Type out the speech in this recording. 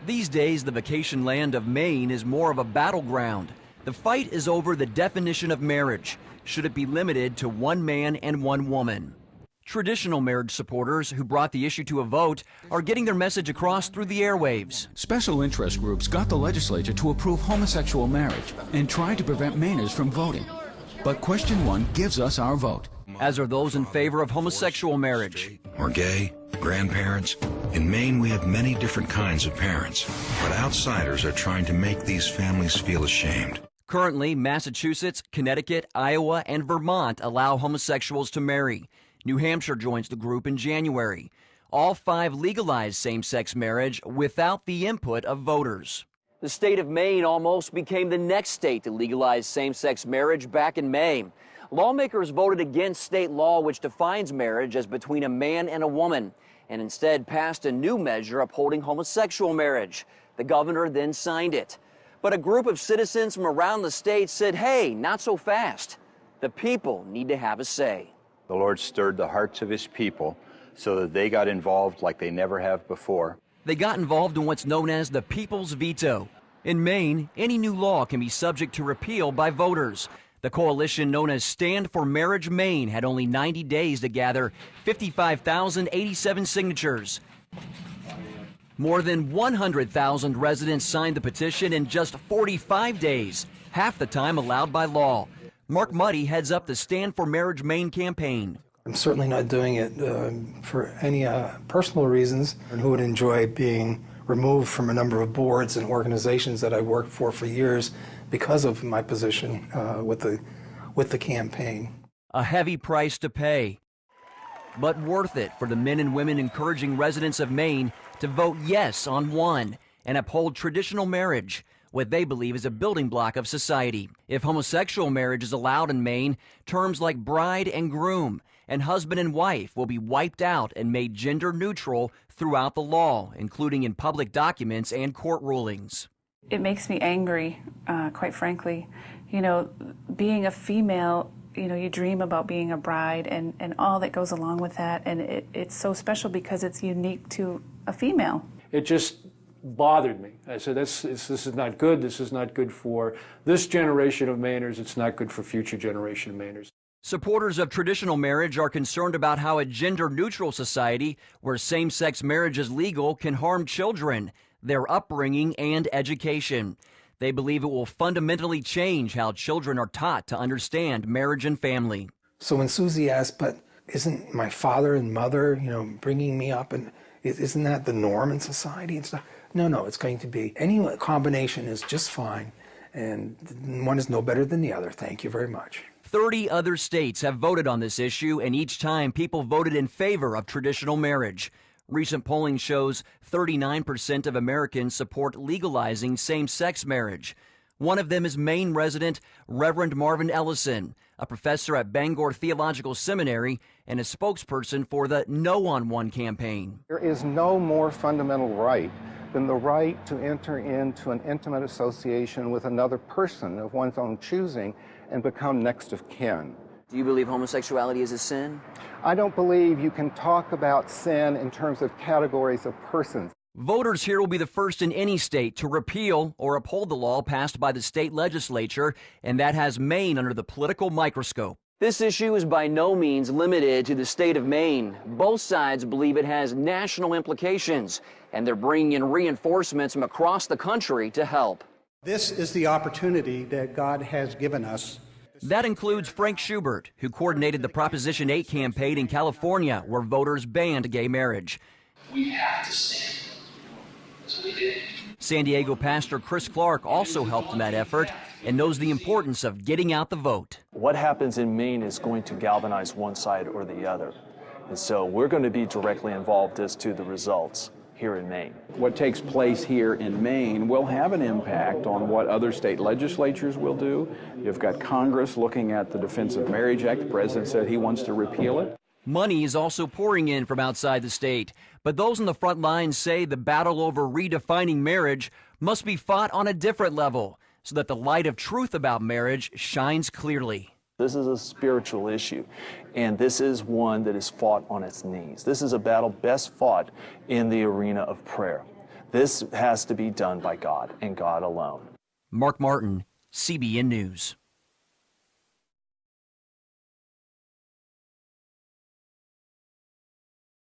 These days, the vacation land of Maine is more of a battleground. The fight is over the definition of marriage. Should it be limited to one man and one woman? Traditional marriage supporters who brought the issue to a vote are getting their message across through the airwaves. Special interest groups got the legislature to approve homosexual marriage and tried to prevent Mainers from voting. But question 1 gives us our vote. As are those in favor of homosexual marriage. Or gay, grandparents. In Maine, we have many different kinds of parents, but outsiders are trying to make these families feel ashamed. Currently, Massachusetts, Connecticut, Iowa, and Vermont allow homosexuals to marry. New Hampshire joins the group in January. All 5 legalize same-sex marriage without the input of voters. The state of Maine almost became the next state to legalize same-sex marriage back in May. Lawmakers voted against state law which defines marriage as between a man and a woman, and instead passed a new measure upholding homosexual marriage. The governor then signed it. But a group of citizens from around the state said, hey, not so fast. The people need to have a say. The Lord stirred the hearts of his people so that they got involved like they never have before. They got involved in what's known as the people's veto. In Maine, any new law can be subject to repeal by voters. The coalition known as Stand for Marriage Maine had only 90 days to gather 55,087 signatures. More than 100,000 residents signed the petition in just 45 days, half the time allowed by law. Mark Muddy heads up the Stand for Marriage Maine campaign. I'm certainly not doing it for any personal reasons, and who would enjoy being removed from a number of boards and organizations that I worked for years because of my position with the campaign. A heavy price to pay, but worth it for the men and women encouraging residents of Maine to vote yes on one and uphold traditional marriage, what they believe is a building block of society. If homosexual marriage is allowed in Maine, terms like bride and groom and husband and wife will be wiped out and made gender neutral throughout the law, including in public documents and court rulings. It makes me angry, quite frankly. You know, being a female, you know, you dream about being a bride and all that goes along with that, and it's so special because it's unique to a female. It just bothered me. I said, this is not good. This is not good for this generation of Mainers. It's not good for future generation of Mainers. Supporters of traditional marriage are concerned about how a gender-neutral society where same-sex marriage is legal can harm children, their upbringing, and education. They believe it will fundamentally change how children are taught to understand marriage and family. So when Susie asked, but isn't my father and mother, you know, bringing me up, and isn't that the norm in society and stuff? No, it's going to be. Any combination is just fine, and one is no better than the other. Thank you very much. 30 other states have voted on this issue, and each time people voted in favor of traditional marriage. Recent polling shows 39% of Americans support legalizing same-sex marriage. One of them is Maine resident Reverend Marvin Ellison, a professor at Bangor Theological Seminary and a spokesperson for the No on One campaign. There is no more fundamental right than the right to enter into an intimate association with another person of one's own choosing and become next of kin. Do you believe homosexuality is a sin? I don't believe you can talk about sin in terms of categories of persons. Voters here will be the first in any state to repeal or uphold the law passed by the state legislature, and that has Maine under the political microscope. This issue is by no means limited to the state of Maine. Both sides believe it has national implications, and they're bringing in reinforcements from across the country to help. This is the opportunity that God has given us. That includes Frank Schubert, who coordinated the Proposition 8 campaign in California, where voters banned gay marriage. We have to stand. So we did. San Diego pastor Chris Clark also helped in that effort and knows the importance of getting out the vote. What happens in Maine is going to galvanize one side or the other. And so we're going to be directly involved as to the results here in Maine. What takes place here in Maine will have an impact on what other state legislatures will do. You've got Congress looking at the Defense of Marriage Act. The president said he wants to repeal it. Money is also pouring in from outside the state, but those on the front lines say the battle over redefining marriage must be fought on a different level so that the light of truth about marriage shines clearly. This is a spiritual issue, and this is one that is fought on its knees. This is a battle best fought in the arena of prayer. This has to be done by God and God alone. Mark Martin, CBN News.